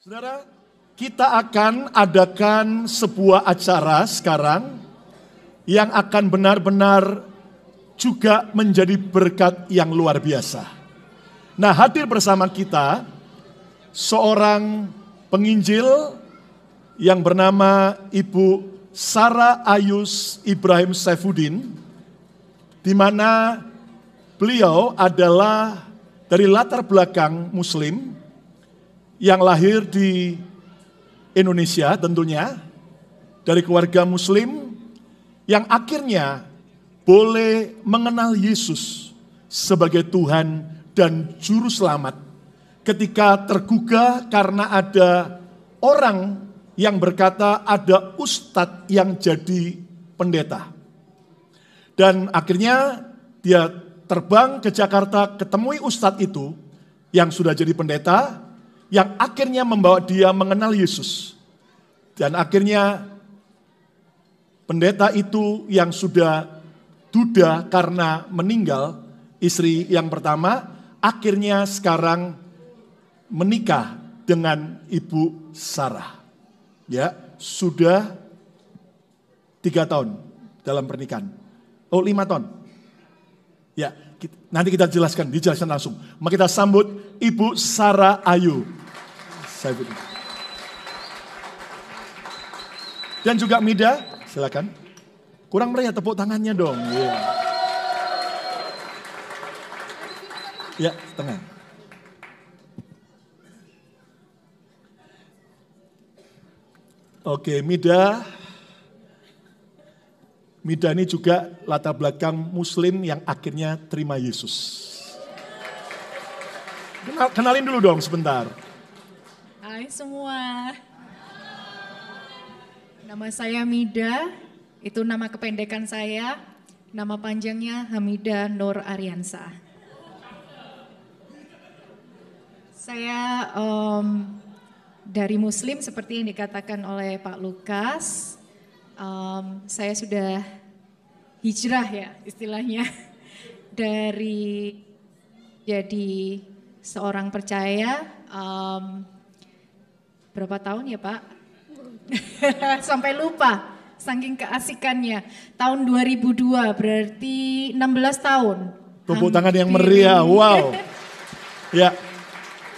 Saudara, kita akan adakan sebuah acara sekarang yang akan benar-benar juga menjadi berkat yang luar biasa. Nah, hadir bersama kita seorang penginjil yang bernama Ibu Sarah Ayus Ibrahim Saifuddin, di mana beliau adalah dari latar belakang Muslim yang lahir di Indonesia tentunya, dari keluarga Muslim yang akhirnya boleh mengenal Yesus sebagai Tuhan dan Juru Selamat ketika tergugah karena ada orang yang berkata ada ustadz yang jadi pendeta. Dan akhirnya dia terbang ke Jakarta, ketemui ustadz itu yang sudah jadi pendeta, yang akhirnya membawa dia mengenal Yesus. Dan akhirnya pendeta itu yang sudah duda karena meninggal istri yang pertama, akhirnya sekarang menikah dengan Ibu Sarah. Ya, sudah 3 tahun dalam pernikahan. Oh, 5 tahun. Ya, nanti kita dijelaskan langsung. Mari kita sambut Ibu Sarah Ayu. Dan juga Mida, silakan. Kurang meriah tepuk tangannya dong. Ya, tengah. Oke, Mida. Mida ini juga latar belakang Muslim yang akhirnya terima Yesus. Kenalin dulu dong sebentar. Hai semua. Nama saya Mida, itu nama kependekan saya. Nama panjangnya Hamida Nur Ariansa. Saya dari Muslim seperti yang dikatakan oleh Pak Lukas. Saya sudah hijrah ya istilahnya dari jadi seorang percaya berapa tahun ya Pak? Sampai lupa saking keasikannya. Tahun 2002 berarti 16 tahun. Tepuk tangan yang meriah, wow. Ya,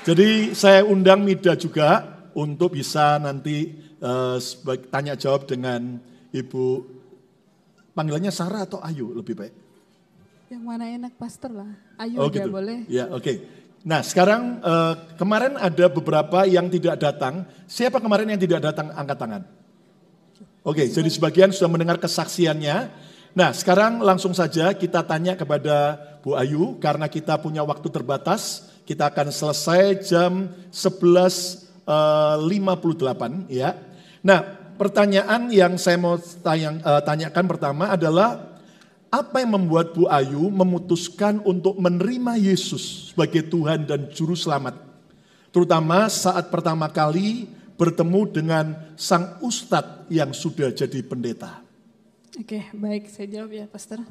jadi saya undang Mida juga untuk bisa nanti tanya jawab dengan Ibu, panggilannya Sarah atau Ayu lebih baik? Yang mana enak pastor lah, Ayu aja gitu. Boleh. Ya oke. Nah sekarang kemarin ada beberapa yang tidak datang. Siapa kemarin yang tidak datang angkat tangan? Oke, jadi sebagian sudah mendengar kesaksiannya. Nah sekarang langsung saja kita tanya kepada Bu Ayu karena kita punya waktu terbatas. Kita akan selesai jam 11.58 ya. Nah pertanyaan yang saya mau tanyakan pertama adalah apa yang membuat Bu Ayu memutuskan untuk menerima Yesus sebagai Tuhan dan Juru Selamat? Terutama saat pertama kali bertemu dengan sang ustadz yang sudah jadi pendeta. Oke, baik saya jawab ya Pastor.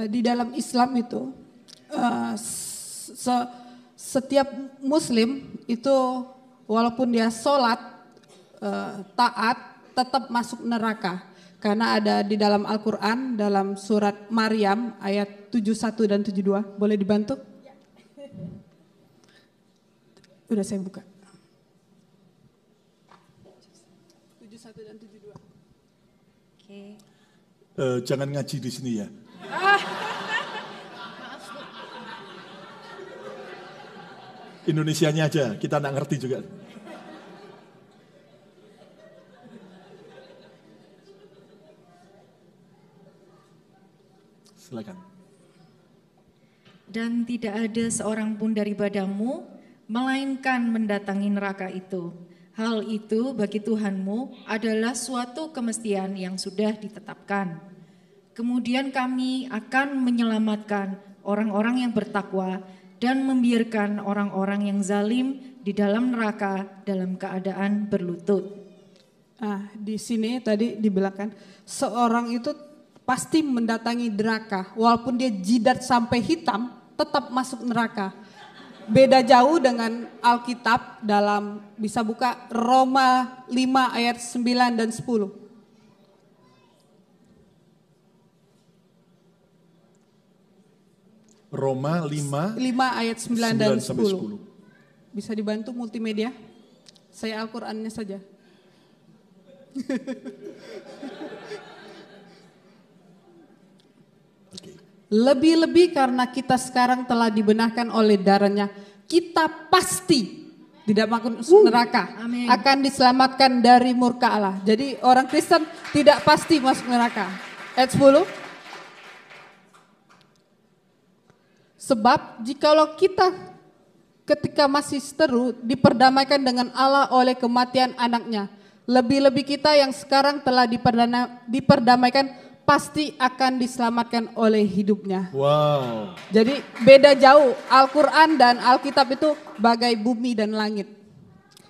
Di dalam Islam itu setiap Muslim itu walaupun dia sholat, taat, tetap masuk neraka. Karena ada di dalam Al-Quran, dalam surat Maryam ayat 71 dan 72. Boleh dibantu? Udah saya buka. 71 dan 72. Oke. Jangan ngaji di sini ya. Indonesianya aja, kita nggak ngerti juga. Silakan. Dan tidak ada seorang pun daripadamu, melainkan mendatangi neraka itu. Hal itu bagi Tuhanmu adalah suatu kemestian yang sudah ditetapkan. Kemudian kami akan menyelamatkan orang-orang yang bertakwa dan membiarkan orang-orang yang zalim di dalam neraka dalam keadaan berlutut. Di sini tadi dibilangkan seorang itu pasti mendatangi neraka, walaupun dia jidat sampai hitam, tetap masuk neraka. beda jauh dengan Alkitab dalam, bisa buka Roma 5 ayat 9 dan 10. Roma 5 ayat 9 dan 10. 10. Bisa dibantu multimedia? Saya Al-Qur'annya saja. Lebih-lebih karena kita sekarang telah dibenarkan oleh darahnya, kita pasti tidak masuk neraka, Amin. akan diselamatkan dari murka Allah. Jadi orang Kristen tidak pasti masuk neraka. Ayat 10. Sebab jikalau kita ketika masih seteru diperdamaikan dengan Allah oleh kematian anaknya, lebih-lebih kita yang sekarang telah diperdamaikan pasti akan diselamatkan oleh hidupnya. Wow. Jadi beda jauh, Al-Quran dan Alkitab itu bagai bumi dan langit.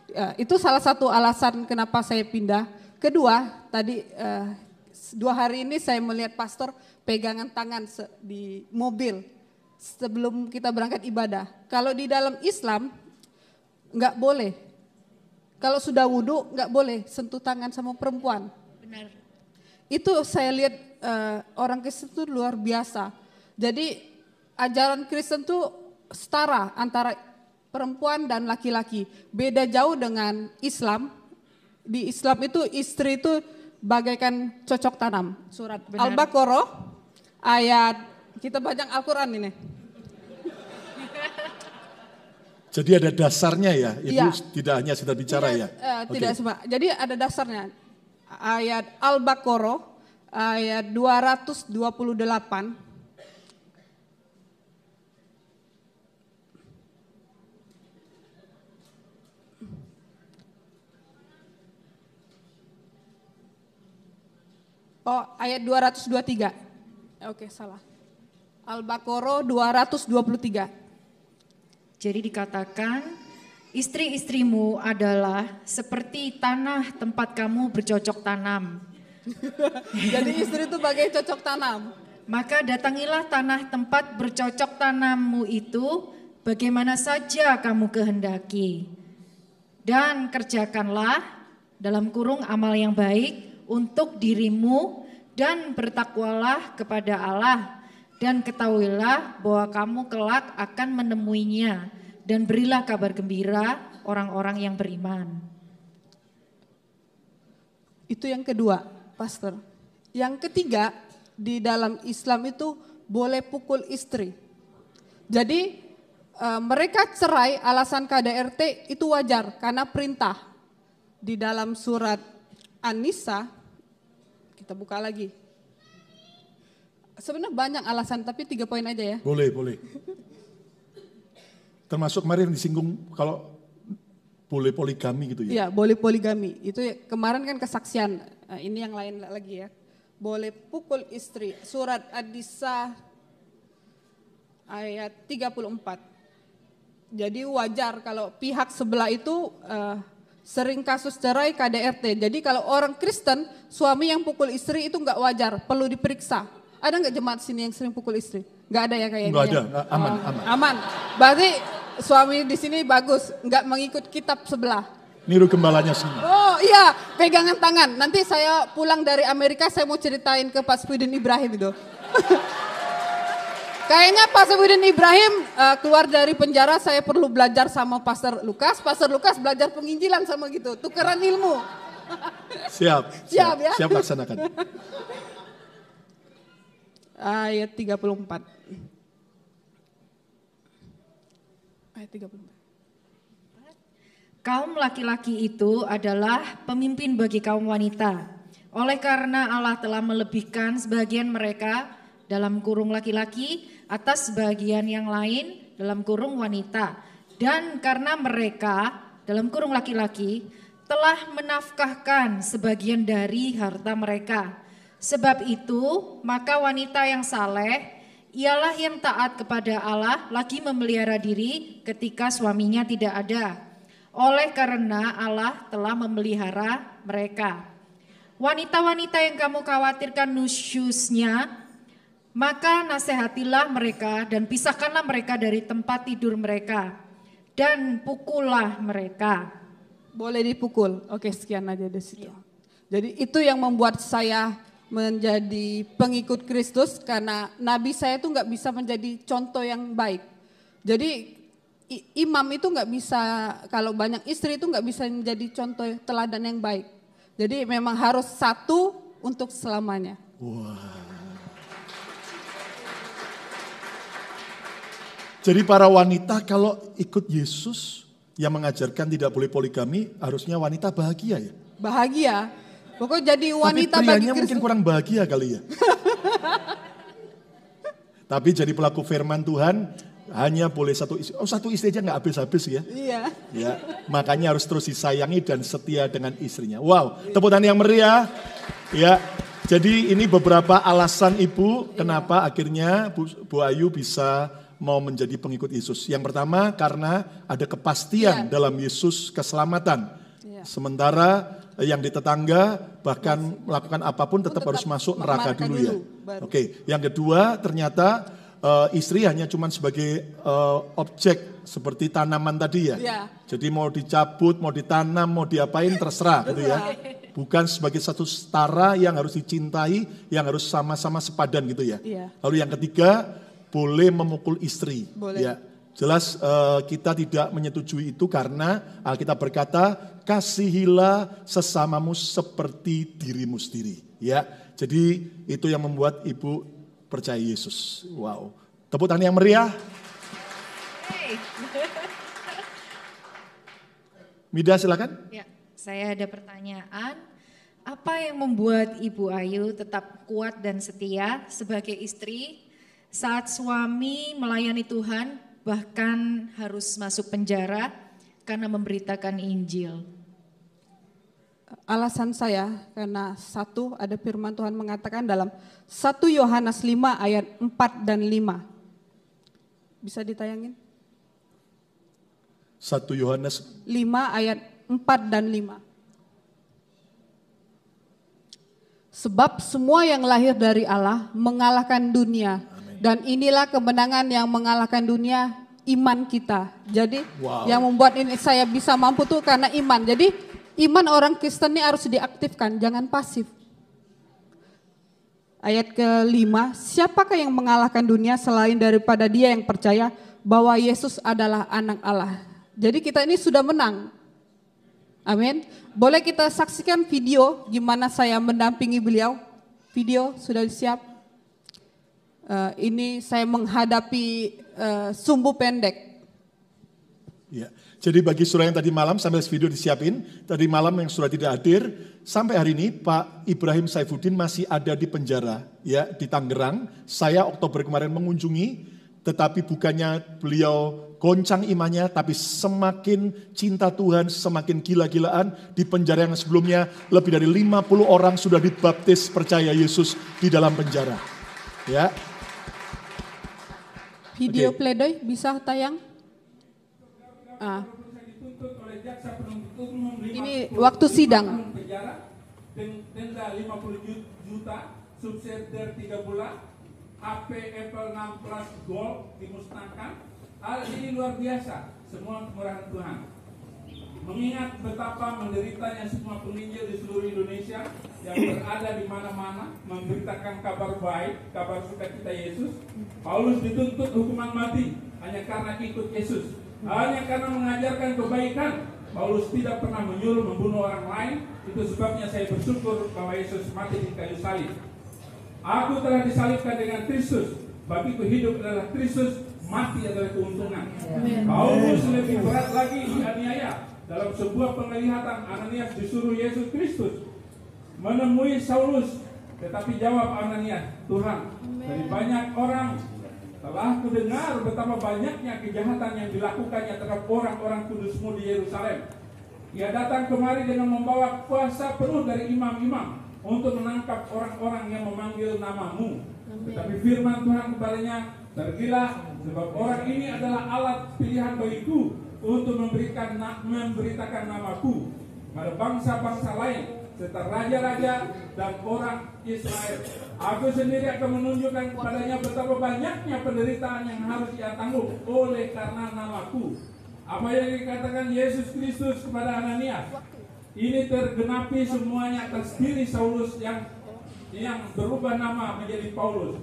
Ya, itu salah satu alasan kenapa saya pindah. Kedua, tadi 2 hari ini saya melihat pastor pegangan tangan di mobil sebelum kita berangkat ibadah. Kalau di dalam Islam nggak boleh. Kalau sudah wudhu nggak boleh sentuh tangan sama perempuan. Benar. Itu saya lihat orang Kristen itu luar biasa. Jadi ajaran Kristen itu setara antara perempuan dan laki-laki. Beda jauh dengan Islam. Di Islam itu istri itu bagaikan cocok tanam. Surat Al-Baqarah ayat, kita baca Al-Quran ini. Jadi ada dasarnya ya, Ibu Iya. tidak hanya sudah bicara ya. Tidak semua. Jadi ada dasarnya. Ayat Al-Baqarah ayat 228. Oh, ayat 223. Oke, salah. Al-Baqarah 223. Jadi dikatakan, istri-istrimu adalah seperti tanah tempat kamu bercocok tanam. Jadi istri itu bagai cocok tanam. Maka datangilah tanah tempat bercocok tanammu itu bagaimana saja kamu kehendaki. Dan kerjakanlah dalam kurung amal yang baik untuk dirimu dan bertakwalah kepada Allah. Dan ketahuilah bahwa kamu kelak akan menemuinya dan berilah kabar gembira orang-orang yang beriman. Itu yang kedua, Pastor. Yang ketiga, di dalam Islam itu boleh pukul istri. Jadi mereka cerai alasan KDRT itu wajar karena perintah. Di dalam surat An-Nisa, kita buka lagi. Sebenarnya banyak alasan, tapi 3 poin aja ya. Boleh, boleh. Termasuk kemarin disinggung kalau boleh poligami gitu ya. Iya, boleh poligami. Itu ya, kemarin kan kesaksian. Nah, ini yang lain lagi ya. Boleh pukul istri. Surat An-Nisa ayat 34. Jadi wajar kalau pihak sebelah itu sering kasus cerai KDRT. Jadi kalau orang Kristen, suami yang pukul istri itu enggak wajar, perlu diperiksa. Ada enggak jemaat sini yang sering pukul istri? Enggak ada ya kayaknya. Enggak ada, aman, aman. Aman. Berarti suami di sini bagus, enggak mengikut kitab sebelah. Niru gembalanya semua. Oh iya, pegangan tangan. Nanti saya pulang dari Amerika, saya mau ceritain ke Pak Safidin Ibrahim itu. Kayaknya Pak Safidin Ibrahim keluar dari penjara, saya perlu belajar sama Pastor Lukas. Pastor Lukas belajar penginjilan sama gitu, tukeran ilmu. Siap ya. Siap laksanakan. Ayat 34. Ayat 34. Kaum laki-laki itu adalah pemimpin bagi kaum wanita. Oleh karena Allah telah melebihkan sebagian mereka dalam kurung laki-laki atas sebagian yang lain dalam kurung wanita. Dan karena mereka dalam kurung laki-laki telah menafkahkan sebagian dari harta mereka. Sebab itu maka wanita yang saleh ialah yang taat kepada Allah lagi memelihara diri ketika suaminya tidak ada. Oleh karena Allah telah memelihara mereka. Wanita-wanita yang kamu khawatirkan nusyusnya, maka nasihatilah mereka dan pisahkanlah mereka dari tempat tidur mereka. dan pukullah mereka. Boleh dipukul. Oke, sekian aja di situ. Jadi itu yang membuat saya menjadi pengikut Kristus, karena nabi saya itu nggak bisa menjadi contoh yang baik. Jadi imam itu nggak bisa, kalau banyak istri itu nggak bisa menjadi contoh teladan yang baik. Jadi memang harus satu untuk selamanya. Wah. Jadi para wanita kalau ikut Yesus yang mengajarkan tidak boleh poligami, harusnya wanita bahagia ya? Bahagia. Pokoknya jadi wanita tapi bagi prianya mungkin Kristus. kurang bahagia kali ya. Tapi jadi pelaku firman Tuhan hanya boleh satu istri. Oh, satu istri aja nggak habis-habis ya. Iya. Ya, makanya harus terus disayangi dan setia dengan istrinya. Wow, tepuk tangan yang meriah. Ya, jadi ini beberapa alasan Ibu kenapa akhirnya Bu Ayu bisa mau menjadi pengikut Yesus. Yang pertama karena ada kepastian dalam Yesus keselamatan. Sementara yang di tetangga bahkan melakukan apapun tetap harus masuk neraka dulu ya. Oke, yang kedua ternyata istri hanya cuma sebagai objek seperti tanaman tadi ya. Jadi mau dicabut, mau ditanam, mau diapain terserah gitu ya. Bukan sebagai satu setara yang harus dicintai, yang harus sama-sama sepadan gitu ya. Lalu yang ketiga boleh memukul istri. Boleh. Ya. Jelas kita tidak menyetujui itu karena Alkitab berkata, kasihilah sesamamu seperti dirimu sendiri. Ya, jadi itu yang membuat Ibu percaya Yesus. Wow, tepuk tangan yang meriah. Mida silakan. Ya, saya ada pertanyaan. Apa yang membuat Ibu Ayu tetap kuat dan setia sebagai istri saat suami melayani Tuhan, bahkan harus masuk penjara karena memberitakan Injil? Alasan saya karena satu, ada firman Tuhan mengatakan dalam 1 Yohanes 5 ayat 4 dan 5. Bisa ditayangin? 1 Yohanes 5 ayat 4 dan 5. Sebab semua yang lahir dari Allah mengalahkan dunia. Dan inilah kemenangan yang mengalahkan dunia, iman kita. Jadi yang membuat ini saya bisa mampu tuh karena iman. Jadi iman orang Kristen ini harus diaktifkan, jangan pasif. Ayat ke-5, siapakah yang mengalahkan dunia selain daripada dia yang percaya bahwa Yesus adalah anak Allah. Jadi kita ini sudah menang. Amin. Boleh kita saksikan video gimana saya mendampingi beliau? Video sudah siap? Ini saya menghadapi sumbu pendek. Ya, jadi bagi saudara yang tadi malam sambil video disiapin, tadi malam yang sudah tidak hadir, sampai hari ini Pak Ibrahim Saifuddin masih ada di penjara ya di Tangerang. Saya Oktober kemarin mengunjungi, tetapi bukannya beliau goncang imannya, tapi semakin cinta Tuhan, semakin gila-gilaan. Di penjara yang sebelumnya lebih dari 50 orang sudah dibaptis percaya Yesus di dalam penjara. Ya. Video pledoi bisa tayang? Ini waktu sidang. Denda 50 juta, subsidi 3 bulan, HP Apple 6 Plus Gold dimusnahkan. Hal ini luar biasa, semua kemurahan Tuhan. Mengingat betapa menderitanya semua penginjil di seluruh Indonesia yang berada di mana-mana memberitakan kabar baik, kabar sukacita Yesus, Paulus dituntut hukuman mati hanya karena ikut Yesus, hanya karena mengajarkan kebaikan. Paulus tidak pernah menyuruh membunuh orang lain. Itu sebabnya saya bersyukur bahwa Yesus mati di kayu salib. Aku telah disalibkan dengan Kristus. Bagiku hidup adalah Kristus, mati adalah keuntungan. Paulus lebih berat lagi dianiaya. Dalam sebuah penglihatan, Ananias disuruh Yesus Kristus menemui Saulus. Tetapi jawab Ananias, Tuhan, dari banyak orang telah kudengar betapa banyaknya kejahatan yang dilakukannya terhadap orang-orang kudus-Mu di Yerusalem. Ia datang kemari dengan membawa kuasa penuh dari imam-imam untuk menangkap orang-orang yang memanggil nama-Mu. Tetapi firman Tuhan kepadanya, pergilah, sebab orang ini adalah alat pilihan bagiku untuk memberitakan namaku pada bangsa-bangsa lain, serta raja-raja dan orang Israel. Aku sendiri akan menunjukkan kepadanya betapa banyaknya penderitaan yang harus ia tanggung oleh karena namaku. Apa yang dikatakan Yesus Kristus kepada Ananias, ini tergenapi semuanya atas diri Saulus yang berubah nama menjadi Paulus.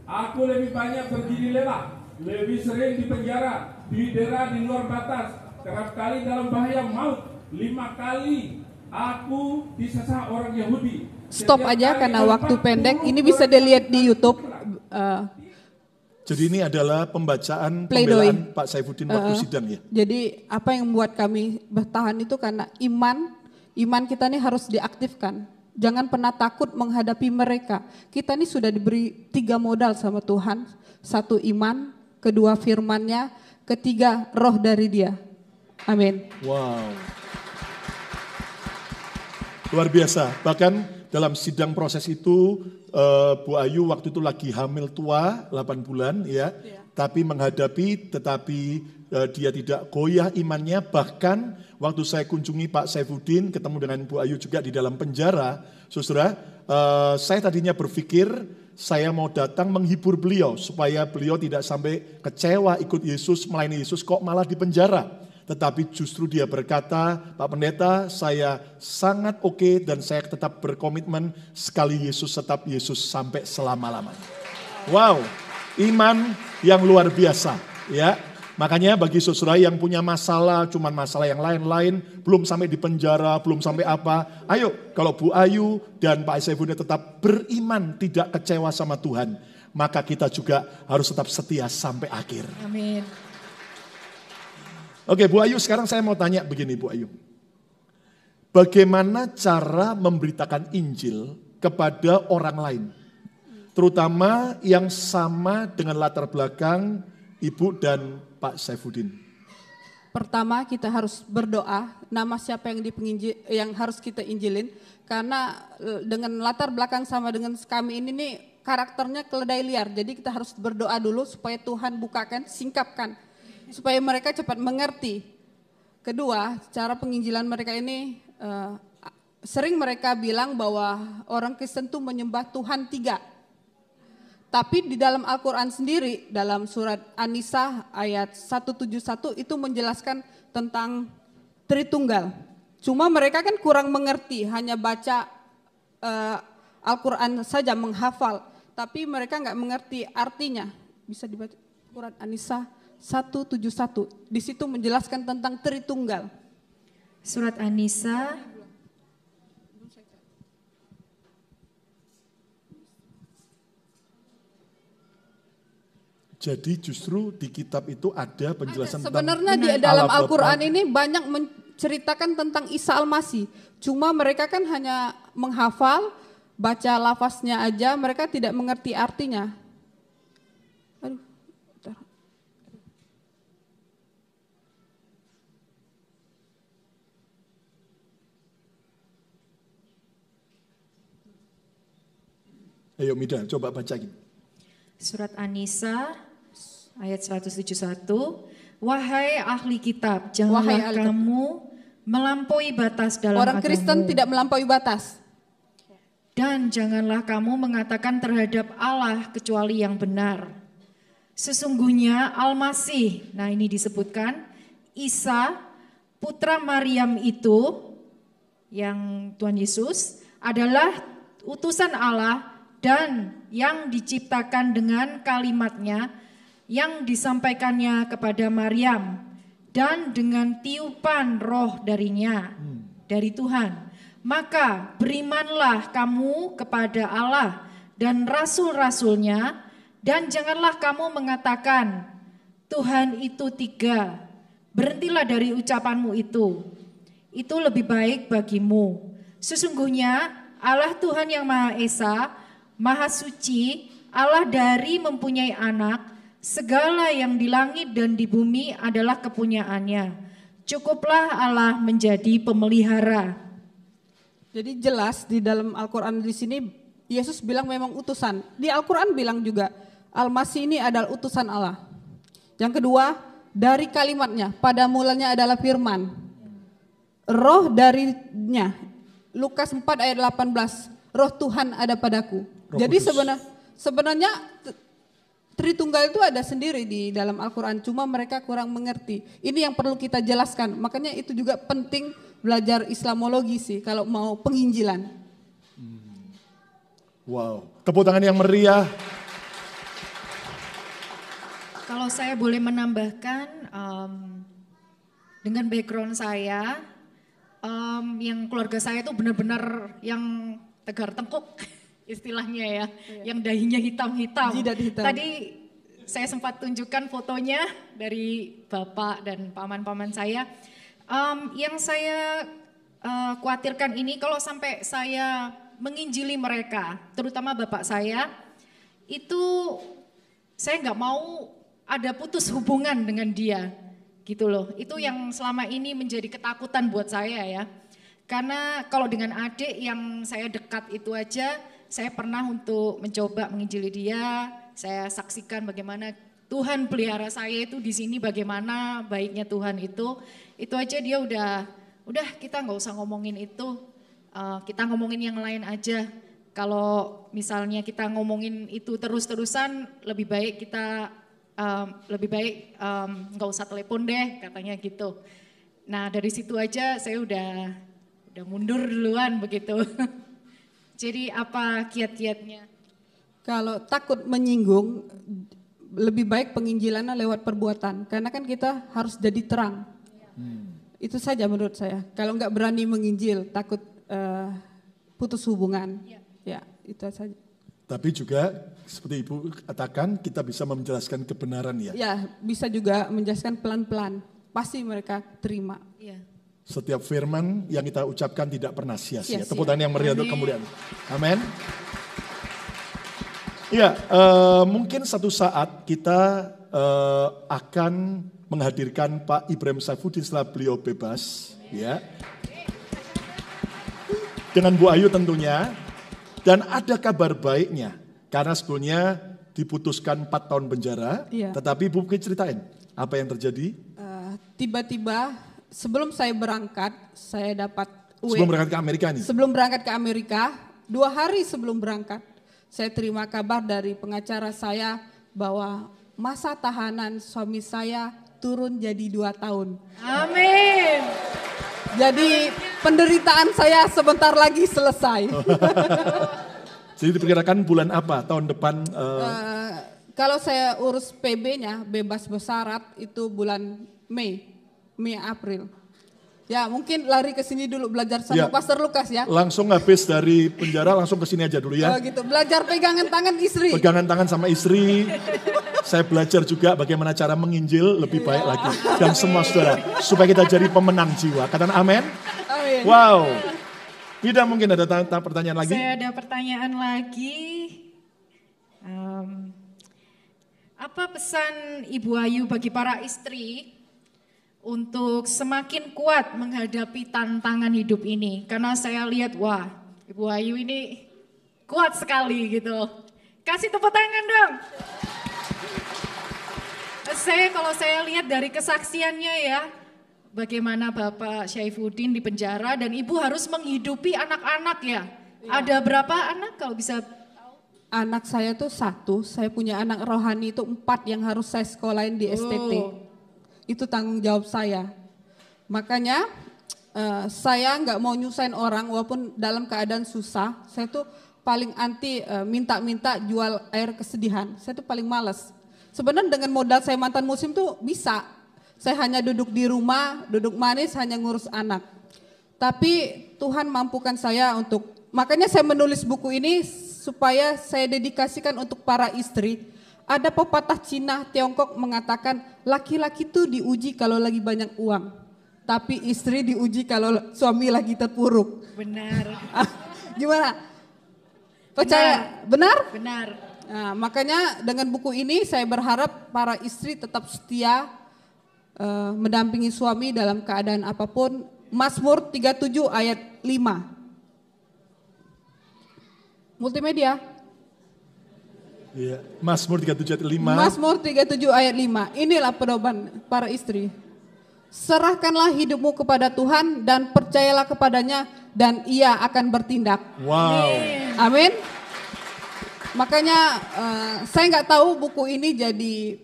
Aku lebih banyak berdiri lelah, lebih sering di penjara, didera di luar batas, kerap kali dalam bahaya maut. 5 kali aku disesah orang Yahudi. Stop aja karena waktu pendek. Ini bisa dilihat di YouTube. Jadi ini adalah pembacaan Pleidoy. pembelaan Pak Saifuddin waktu sidang ya. Jadi apa yang membuat kami bertahan itu karena iman kita ini harus diaktifkan. Jangan pernah takut menghadapi mereka. Kita ini sudah diberi 3 modal sama Tuhan. 1 iman, 2 firman-Nya, 3 roh dari Dia. Amin. Wow. Luar biasa. Bahkan dalam sidang proses itu Bu Ayu waktu itu lagi hamil tua 8 bulan ya. Tapi menghadapi dia tidak goyah imannya. Bahkan waktu saya kunjungi Pak Saifuddin ketemu dengan Bu Ayu juga di dalam penjara. Saudara, saya tadinya berpikir saya mau datang menghibur beliau supaya beliau tidak sampai kecewa ikut Yesus, melayani Yesus kok malah di penjara. Tetapi justru dia berkata, Pak Pendeta saya sangat oke dan saya tetap berkomitmen sekali Yesus tetap Yesus sampai selama-lamanya. Wow, iman yang luar biasa ya. Makanya bagi saudara yang punya masalah, cuman masalah yang lain-lain, belum sampai di penjara, belum sampai apa. Ayo, kalau Bu Ayu dan Pak Saifuddin tetap beriman, tidak kecewa sama Tuhan, maka kita juga harus tetap setia sampai akhir. Amin. Oke, Bu Ayu, sekarang saya mau tanya begini, Bu Ayu. Bagaimana cara memberitakan Injil kepada orang lain? Terutama yang sama dengan latar belakang Ibu dan Pak Saifuddin. Pertama kita harus berdoa, nama siapa yang harus kita injilin. Karena dengan latar belakang sama dengan kami ini nih karakternya keledai liar. Jadi kita harus berdoa dulu supaya Tuhan bukakan, singkapkan. Supaya mereka cepat mengerti. Kedua, cara penginjilan mereka ini sering mereka bilang bahwa orang Kristen itu menyembah Tuhan 3. Tapi di dalam Al-Quran sendiri, dalam surat An-Nisa ayat 171 itu menjelaskan tentang Tritunggal. Cuma mereka kan kurang mengerti, hanya baca Al-Quran saja menghafal. Tapi mereka nggak mengerti artinya. Bisa dibaca surat An-Nisa 171. Di situ menjelaskan tentang Tritunggal. Surat An-Nisa Jadi justru di kitab itu ada penjelasan sebenarnya di dalam Al-Quran ini banyak menceritakan tentang Isa Al-Masih. Cuma mereka kan hanya menghafal, baca lafaznya aja, mereka tidak mengerti artinya. Aduh, bentar. Ayo Mida, coba bacain. Surat An-Nisa ayat 171, wahai ahli kitab, janganlah kamu melampaui batas dalam Orang agamamu. Kristen tidak melampaui batas. Dan janganlah kamu mengatakan terhadap Allah kecuali yang benar. Sesungguhnya Al-Masih, nah ini disebutkan, Isa, putra Maryam itu, yang Tuhan Yesus, adalah utusan Allah dan yang diciptakan dengan kalimatnya yang disampaikannya kepada Maryam dan dengan tiupan roh darinya, dari Tuhan. Maka berimanlah kamu kepada Allah dan rasul-rasulnya dan janganlah kamu mengatakan Tuhan itu 3. Berhentilah dari ucapanmu itu. Itu lebih baik bagimu. Sesungguhnya Allah Tuhan yang Maha Esa, Maha Suci, Allah dari mempunyai anak, segala yang di langit dan di bumi adalah kepunyaannya. Cukuplah Allah menjadi pemelihara. Jadi jelas di dalam Al-Quran di sini Yesus bilang memang utusan. Di Al-Quran bilang juga Al-Masih ini adalah utusan Allah. Yang kedua, dari kalimatnya, pada mulanya adalah firman. Roh darinya, Lukas 4 ayat 18, roh Tuhan ada padaku. Roh Jadi Kudus. sebenarnya Tritunggal itu ada sendiri di dalam Al-Quran, cuma mereka kurang mengerti. Ini yang perlu kita jelaskan, makanya itu juga penting belajar Islamologi sih kalau mau penginjilan. Wow, tepuk tangan yang meriah. Kalau saya boleh menambahkan, dengan background saya, yang keluarga saya itu benar-benar yang tegar tengkuk. Istilahnya ya, yang dahinya hitam-hitam. Jidat hitam. Tadi saya sempat tunjukkan fotonya dari bapak dan paman-paman saya. Yang saya khawatirkan ini kalau sampai saya menginjili mereka, terutama bapak saya, itu saya nggak mau ada putus hubungan dengan dia, gitu loh. Itu yang selama ini menjadi ketakutan buat saya ya. Karena kalau dengan adik yang saya dekat itu aja, saya pernah untuk mencoba menginjili dia, saya saksikan bagaimana Tuhan pelihara saya itu di sini, bagaimana baiknya Tuhan itu aja dia udah kita nggak usah ngomongin itu, kita ngomongin yang lain aja. Kalau misalnya kita ngomongin itu terus-terusan, lebih baik kita nggak usah telepon deh, katanya gitu. Nah dari situ aja saya udah mundur duluan begitu. Jadi apa kiat-kiatnya? Kalau takut menyinggung, lebih baik penginjilannya lewat perbuatan. Karena kan kita harus jadi terang. Itu saja menurut saya. Kalau nggak berani menginjil, takut putus hubungan. Ya, itu saja. Tapi juga seperti Ibu katakan, kita bisa menjelaskan kebenaran ya. Ya, bisa juga menjelaskan pelan-pelan. Pasti mereka terima. Iya. Setiap firman yang kita ucapkan tidak pernah sia-sia. Sia-sia. Tepuk tangan yang meriah untuk kemuliaan. Amin. Ya, mungkin satu saat kita akan menghadirkan Pak Ibrahim Saifuddin setelah beliau bebas, ya. Dengan Bu Ayu tentunya. Dan ada kabar baiknya, karena sebelumnya diputuskan 4 tahun penjara, Iya. tetapi Bu mungkin ceritain apa yang terjadi. Tiba-tiba sebelum saya berangkat, saya dapat Sebelum berangkat ke Amerika nih. Sebelum berangkat ke Amerika, 2 hari sebelum berangkat, saya terima kabar dari pengacara saya bahwa masa tahanan suami saya turun jadi 2 tahun. Amin. Jadi penderitaan saya sebentar lagi selesai. Jadi diperkirakan bulan apa tahun depan? Kalau saya urus PB-nya, bebas bersyarat, itu bulan Mei April. Ya mungkin lari ke sini dulu belajar sama Ya. Pastor Lukas ya. Langsung habis dari penjara langsung ke sini aja dulu ya. Oh gitu, belajar pegangan tangan istri. Pegangan tangan sama istri. Saya belajar juga bagaimana cara menginjil lebih baik lagi. Dan semua saudara, supaya kita jadi pemenang jiwa. Katakan amin. Amin. Wow. Tidak mungkin ada pertanyaan lagi? Saya ada pertanyaan lagi. Apa pesan Ibu Ayu bagi para istri untuk semakin kuat menghadapi tantangan hidup ini? Karena saya lihat, wah, Ibu Ayu ini kuat sekali gitu. Kasih tepuk tangan dong. Kalau saya lihat dari kesaksiannya ya, bagaimana Bapak Saifuddin di penjara dan Ibu harus menghidupi anak-anak ya. Ada berapa anak kalau bisa? Anak saya tuh 1, saya punya anak rohani itu 4 yang harus saya sekolahin di STT. Itu tanggung jawab saya. Makanya saya nggak mau nyusahin orang walaupun dalam keadaan susah. Saya tuh paling anti minta-minta jual air kesedihan. Saya tuh paling males. Sebenarnya dengan modal saya mantan muslim tuh bisa. Saya hanya duduk di rumah, duduk manis, hanya ngurus anak. Tapi Tuhan mampukan saya untuk, makanya saya menulis buku ini supaya saya dedikasikan untuk para istri. Ada pepatah Cina, Tiongkok mengatakan laki-laki itu diuji kalau lagi banyak uang. Tapi istri diuji kalau suami lagi terpuruk. Benar. Gimana? Percaya? Benar? Benar. Nah, makanya dengan buku ini saya berharap para istri tetap setia mendampingi suami dalam keadaan apapun. Mazmur 37 ayat 5. Multimedia. Iya. Mazmur 37 ayat 5. Mazmur 37 ayat 5. Inilah pedoman para istri. Serahkanlah hidupmu kepada Tuhan dan percayalah kepadanya dan ia akan bertindak. Wow. Amin. Makanya saya nggak tahu buku ini jadi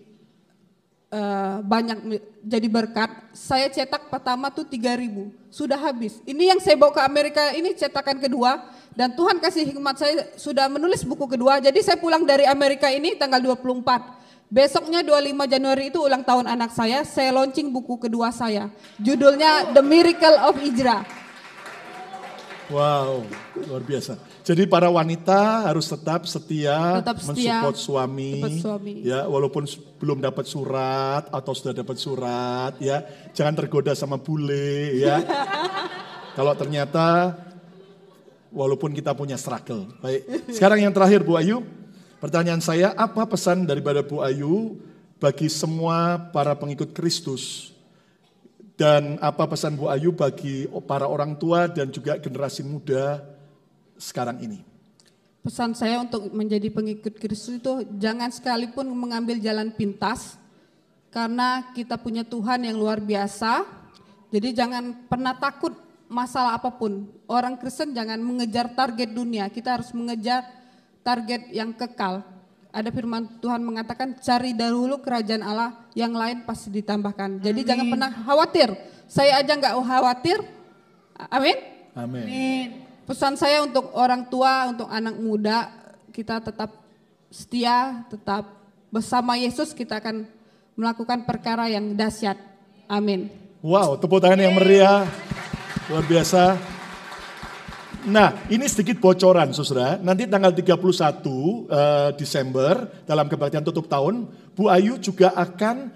banyak jadi berkat. Saya cetak pertama tuh 3.000, sudah habis. Ini yang saya bawa ke Amerika, ini cetakan kedua. Dan Tuhan kasih hikmat, saya sudah menulis buku kedua. Jadi saya pulang dari Amerika ini tanggal 24. Besoknya 25 Januari itu ulang tahun anak saya launching buku kedua saya. Judulnya The Miracle of Hijrah. Wow, luar biasa. Jadi para wanita harus tetap setia, mensupport suami, ya walaupun belum dapat surat atau sudah dapat surat, ya jangan tergoda sama bule, ya. Kalau ternyata walaupun kita punya struggle. Baik, sekarang yang terakhir Bu Ayu, pertanyaan saya, apa pesan daripada Bu Ayu bagi semua para pengikut Kristus? Dan apa pesan Bu Ayu bagi para orang tua dan juga generasi muda sekarang ini? Pesan saya untuk menjadi pengikut Kristus itu jangan sekalipun mengambil jalan pintas. Karena kita punya Tuhan yang luar biasa. Jadi jangan pernah takut masalah apapun. Orang Kristen jangan mengejar target dunia. Kita harus mengejar target yang kekal. Ada firman Tuhan mengatakan cari dahulu kerajaan Allah, yang lain pasti ditambahkan. Jadi jangan pernah khawatir. Saya aja nggak khawatir. Amin. Amin. Pesan saya untuk orang tua, untuk anak muda, kita tetap setia, tetap bersama Yesus, kita akan melakukan perkara yang dahsyat. Amin. Wow, tepuk tangan yang meriah. Luar biasa. Nah, ini sedikit bocoran saudara, nanti tanggal 31 Desember dalam kebaktian tutup tahun, Bu Ayu juga akan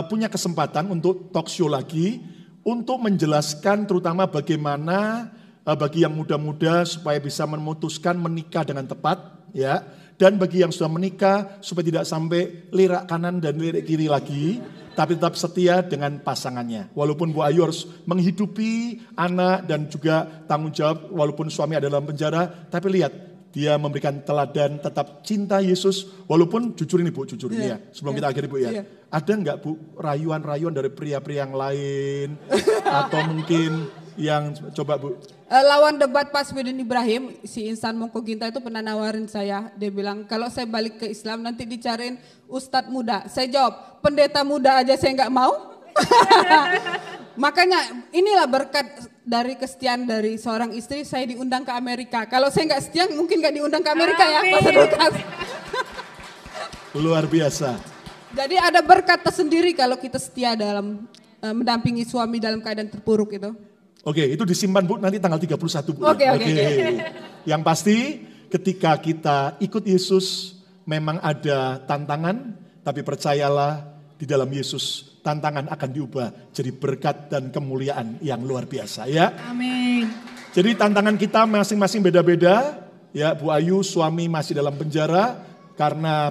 punya kesempatan untuk talk show lagi, untuk menjelaskan terutama bagaimana bagi yang muda-muda supaya bisa memutuskan menikah dengan tepat, ya. Dan bagi yang sudah menikah supaya tidak sampai lirak kanan dan lirik kiri lagi, tapi tetap setia dengan pasangannya. Walaupun Bu Ayu harus menghidupi anak dan juga tanggung jawab walaupun suami ada dalam penjara, tapi lihat dia memberikan teladan tetap cinta Yesus. Walaupun jujur ini Bu, jujur ini ya, sebelum kita akhiri Bu ya. Ada enggak Bu rayuan-rayuan dari pria-pria yang lain atau mungkin yang coba Bu? Lawan debat Pak Sweden Ibrahim, si Insan Mongko Ginta itu pernah nawarin saya. Dia bilang kalau saya balik ke Islam nanti dicariin ustadz muda. Saya jawab pendeta muda aja saya nggak mau. Makanya inilah berkat dari kesetiaan dari seorang istri, saya diundang ke Amerika. Kalau saya nggak setia mungkin nggak diundang ke Amerika. Amin. Ya Pak Lukas. Luar biasa. Jadi ada berkat tersendiri kalau kita setia dalam mendampingi suami dalam keadaan terpuruk itu. Oke, itu disimpan Bu nanti tanggal 31 Bu. Oke. Yang pasti ketika kita ikut Yesus memang ada tantangan, tapi percayalah di dalam Yesus tantangan akan diubah jadi berkat dan kemuliaan yang luar biasa ya. Amin. Jadi tantangan kita masing-masing beda-beda. Ya, Bu Ayu suami masih dalam penjara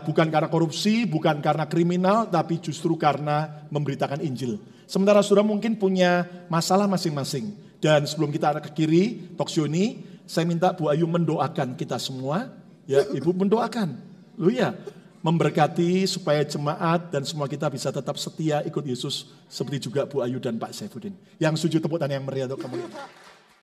bukan karena korupsi, bukan karena kriminal, tapi justru karena memberitakan Injil. Sementara saudara mungkin punya masalah masing-masing. Dan sebelum kita arah ke kiri, talk show ini, saya minta Bu Ayu mendoakan kita semua. Ya, Ibu mendoakan. Ya, memberkati supaya jemaat dan semua kita bisa tetap setia ikut Yesus. Seperti juga Bu Ayu dan Pak Saifuddin. Yang sujud tepuk tangan yang meriah untuk kamu.